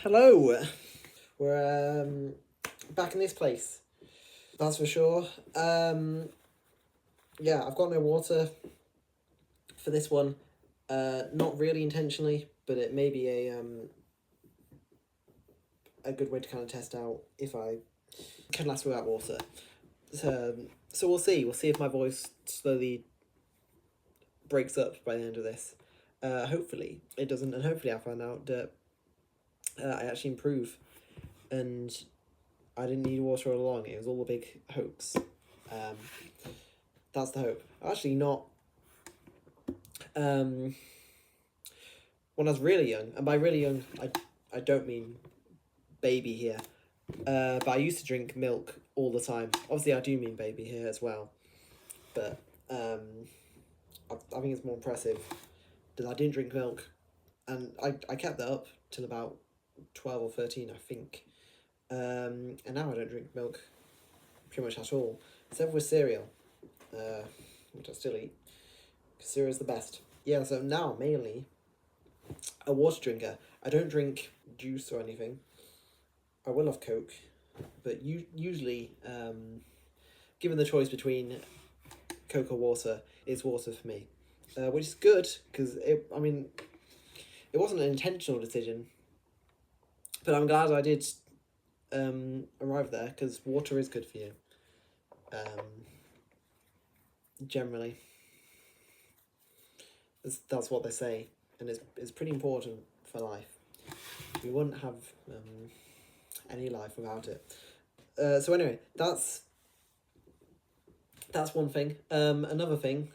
Hello. We're back in this place. That's for sure. Yeah, I've got no water for this one. Not really intentionally, but it may be a good way to kind of test out if I can last without water. So we'll see. We'll see if my voice slowly breaks up by the end of this. Hopefully it doesn't, and hopefully I find out that I actually improve, and I didn't need water all along. It was all a big hoax. That's the hope. Actually, not. When I was really young, and by really young, I don't mean baby here, but I used to drink milk all the time. Obviously, I do mean baby here as well, but I think it's more impressive that I didn't drink milk, and I kept that up till about 12 or 13, I think. And now I don't drink milk pretty much at all, except with cereal, which I still eat, because cereal is the best. Yeah, so now I'm mainly a water drinker. I don't drink juice or anything. I will have Coke, but usually, given the choice between Coke or water, it's water for me, which is good because it wasn't an intentional decision, but I'm glad I did arrive there because water is good for you. Generally, that's what they say, and it's pretty important for life. We wouldn't have any life without it. So anyway, that's one thing. Another thing,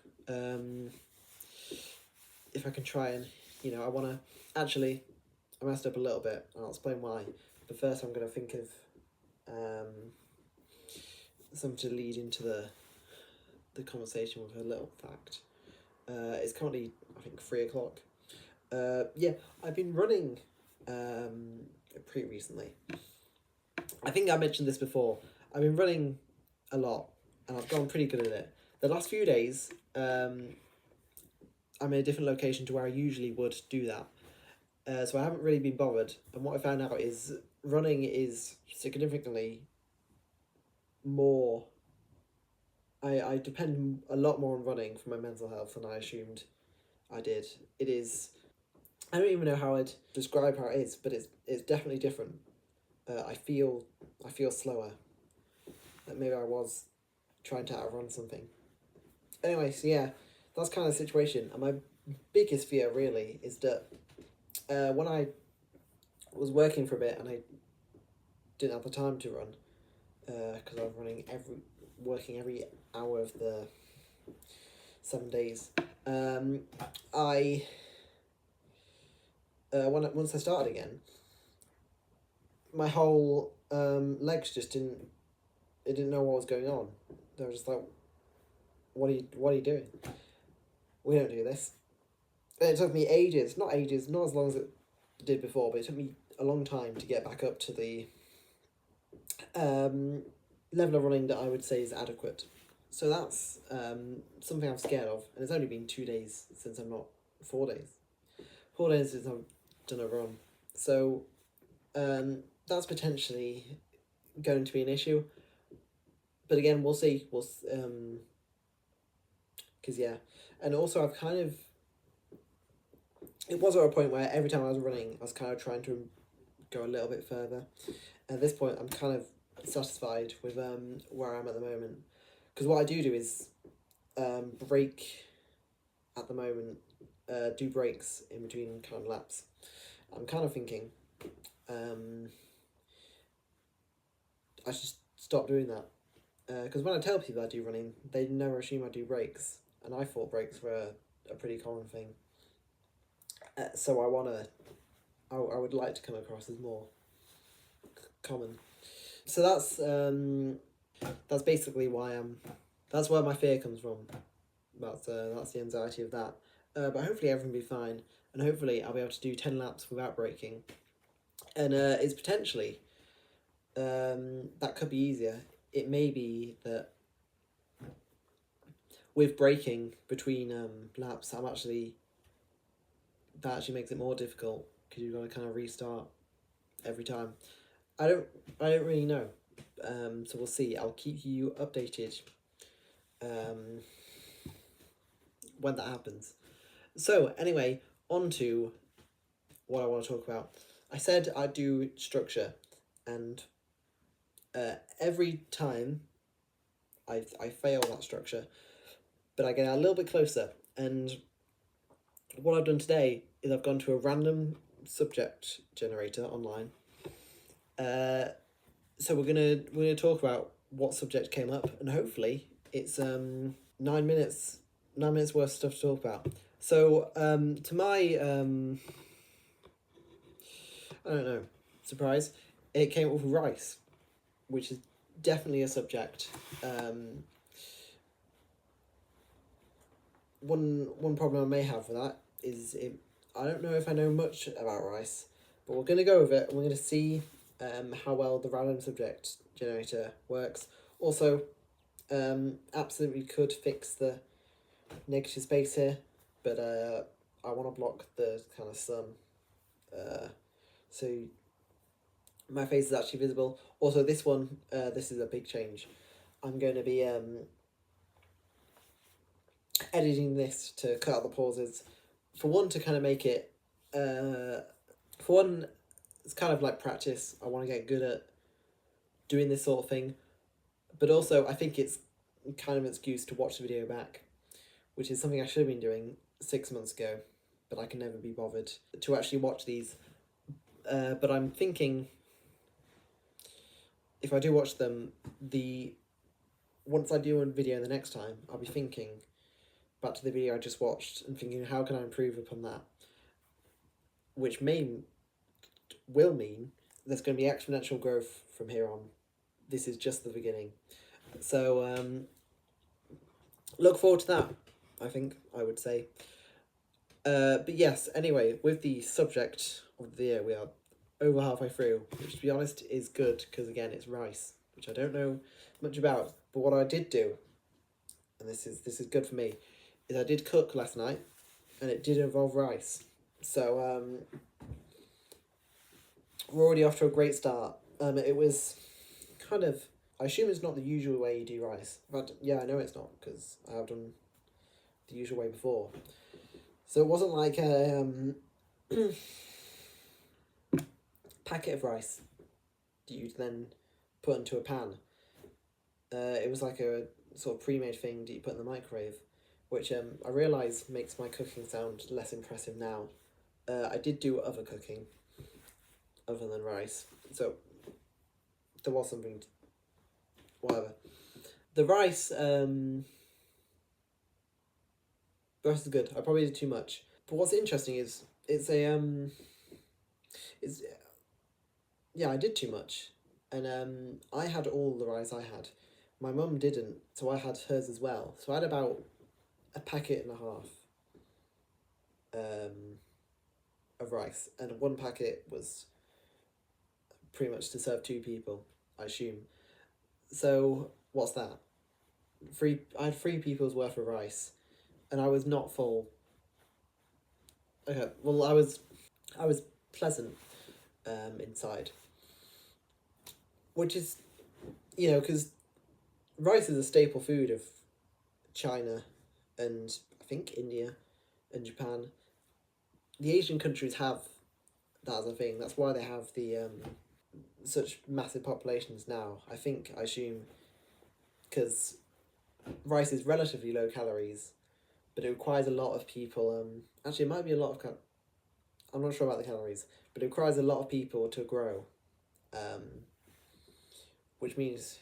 if I can try and, I want to, actually, I messed up a little bit, and I'll explain why. But first I'm going to think of something to lead into the conversation with a little fact. It's currently, I think, 3 o'clock. Yeah, I've been running pretty recently. I think I mentioned this before. I've been running a lot, and I've gone pretty good at it. The last few days, I'm in a different location to where I usually would do that. So I haven't really been bothered. And what I found out is running is significantly more... I depend a lot more on running for my mental health than I assumed I did. It is... I don't even know how I'd describe how it is, but it's definitely different. I feel slower. Like maybe I was trying to outrun something. Anyway, so yeah, that's kind of the situation. And my biggest fear really is that when I was working for a bit and I didn't have the time to run, because I was working every hour of the 7 days. Once I started again, my whole legs just didn't know what was going on. They were just like, what are you doing? We don't do this. And it took me ages, not as long as it did before, but it took me a long time to get back up to the level of running that I would say is adequate. So that's something I'm scared of, and it's only been 2 days since I'm not 4 days. 4 days since I've done a run. So that's potentially going to be an issue. But again, we'll see. Because yeah, and also I've kind of... It was at a point where every time I was running, I was kind of trying to go a little bit further. At this point, I'm kind of satisfied with where I am at the moment. Because what I do is break at the moment, do breaks in between kind of laps. I'm kind of thinking I should stop doing that. Because when I tell people I do running, they never assume I do breaks. And I thought breaks were a pretty common thing. So I would like to come across as more common. So that's basically why that's where my fear comes from. That's the anxiety of that. But hopefully everything will be fine, and hopefully I'll be able to do 10 laps without braking. And it's potentially that could be easier. It may be that with braking between laps, that actually makes it more difficult because you've got to kind of restart every time. I don't really know. So we'll see. I'll keep you updated um, when that happens. So anyway, on to what I want to talk about. I said I'd do structure, and every time I fail that structure, but I get a little bit closer. And what I've done today is I've gone to a random subject generator online. So we're gonna talk about what subject came up, and hopefully it's 9 minutes worth of stuff to talk about. So to my I don't know, surprise, it came up with rice, which is definitely a subject. One problem I may have with that is I don't know if I know much about rice, but we're gonna go with it, and we're gonna see how well the random subject generator works. Also, absolutely could fix the negative space here, but I want to block the kind of sun, so my face is actually visible. Also, this one, this is a big change. I'm going to be editing this to cut out the pauses. For one, to kind of make it, for one, it's kind of like practice. I want to get good at doing this sort of thing, but also I think it's kind of an excuse to watch the video back, which is something I should have been doing 6 months ago, but I can never be bothered to actually watch these. But I'm thinking, if I do watch them, once I do a video the next time, I'll be thinking back to the video I just watched and thinking, how can I improve upon that? Which will mean there's going to be exponential growth from here on. This is just the beginning. So look forward to that, I think I would say. But yes, anyway, with the subject of the year, we are over halfway through, which to be honest is good, because again it's rice, which I don't know much about. But what I did do, and this is good for me, is I did cook last night, and it did involve rice. So we're already off to a great start. It was kind of, I assume it's not the usual way you do rice, but yeah, I know it's not, because I have done the usual way before. So it wasn't like a packet of rice that you'd then put into a pan. It was like a sort of pre-made thing that you put in the microwave, which I realise makes my cooking sound less impressive now. I did do other cooking other than rice, so there was something, whatever. The rice is good. I probably did too much. But what's interesting is it's yeah, I did too much, and I had all the rice I had. My mum didn't, so I had hers as well. So I had about a packet and a half of rice, and one packet was pretty much to serve 2 people, I assume. So what's that? I had 3 people's worth of rice, and I was not full. Okay, well I was pleasant inside, which is, because rice is a staple food of China and I think India and Japan. The Asian countries have that as a thing. That's why they have the such massive populations now. I assume, because rice is relatively low calories, but it requires a lot of people. Actually, it might be a lot of. I'm not sure about the calories, but it requires a lot of people to grow, which means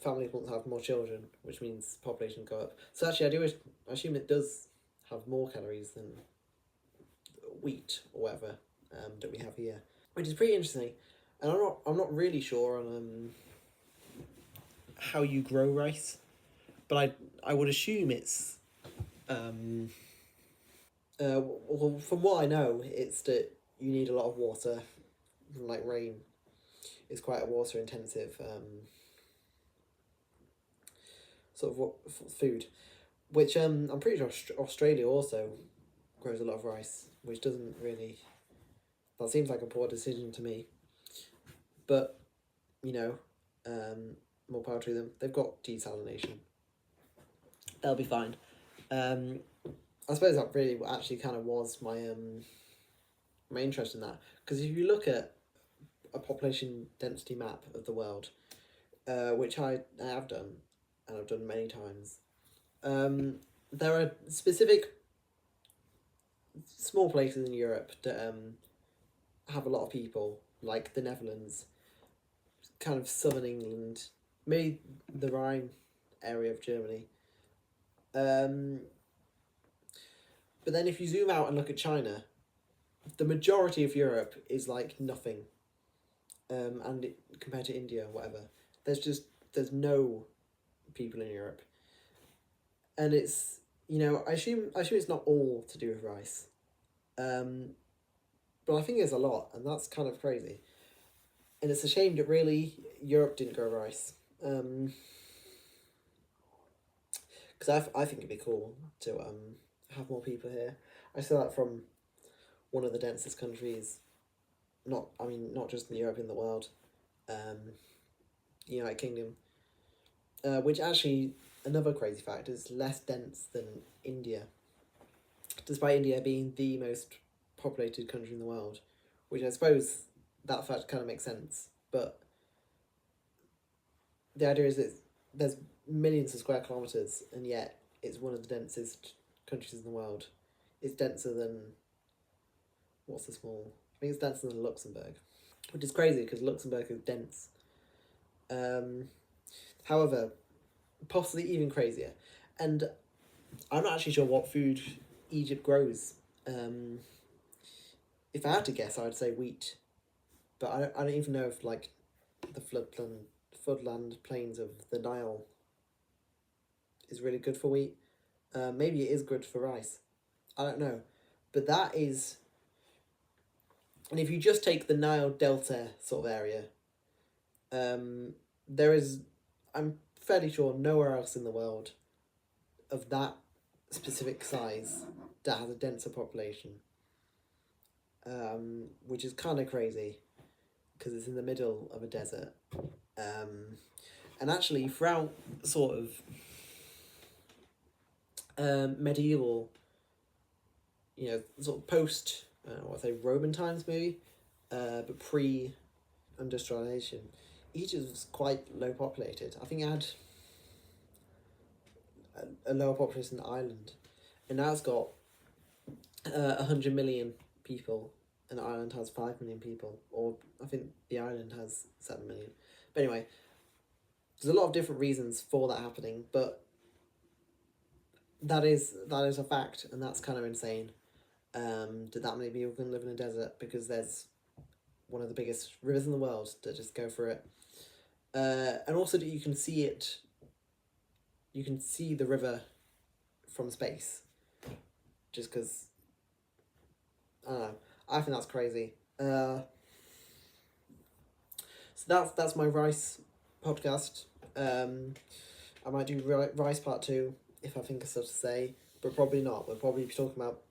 families want to have more children, which means population go up. So actually, I assume it does have more calories than wheat or whatever that we have here, which is pretty interesting. And I'm not really sure on how you grow rice, but I would assume it's well, from what I know, it's that you need a lot of water, like rain. It's quite a water intensive sort of food, which I'm pretty sure Australia also grows a lot of rice, which doesn't really, That seems like a poor decision to me. But, more power to them. They've got desalination. They'll be fine. I suppose that really actually kind of was my interest in that. Because if you look at a population density map of the world, which I have done, and I've done many times, there are specific small places in Europe that have a lot of people, like the Netherlands, kind of southern England, maybe the Rhine area of Germany. But then if you zoom out and look at China, the majority of Europe is like nothing. Compared to India or whatever, there's no people in Europe. And it's, I assume it's not all to do with rice. But I think there's a lot, and that's kind of crazy. And it's a shame that really Europe didn't grow rice. Because I think it'd be cool to have more people here. I saw that from one of the densest countries, not just in Europe, in the world, United Kingdom, which actually, another crazy fact, is less dense than India, despite India being the most populated country in the world, which I suppose that fact kind of makes sense, but the idea is that there's millions of square kilometres, and yet it's one of the densest countries in the world. It's denser than, what's the small? I think it's denser than Luxembourg, which is crazy because Luxembourg is dense. However, possibly even crazier, and I'm not actually sure what food Egypt grows. If I had to guess, I would say wheat, but I don't even know if like the floodland plains of the Nile is really good for wheat. Maybe it is good for rice. I don't know, but that is. And if you just take the Nile Delta sort of area, there is, I'm fairly sure, nowhere else in the world of that specific size that has a denser population, which is kind of crazy because it's in the middle of a desert. And actually, throughout sort of medieval, sort of post, Roman times maybe, but pre-industrialization, Egypt was quite low populated. I think it had a lower population than Ireland, and now it's got 100 million people, and Ireland has 5 million people, or I think the island has 7 million. But anyway, there's a lot of different reasons for that happening, but that is a fact, and that's kind of insane. That many people can live in a desert because there's one of the biggest rivers in the world that just go through it. And also that you can see it. You can see the river from space, just because. I don't know. I think that's crazy. So that's my rice podcast. I might do rice part 2 if I think of stuff to say, but probably not. We'll probably be talking about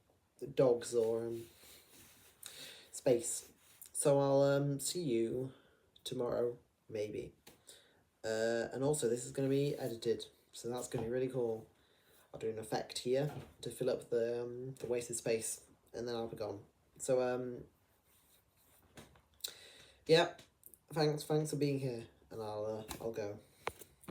dogs or space. So I'll see you tomorrow, maybe. And also this is going to be edited, so that's going to be really cool. I'll do an effect here to fill up the wasted space, and then I'll be gone. So yeah, thanks for being here, and I'll go.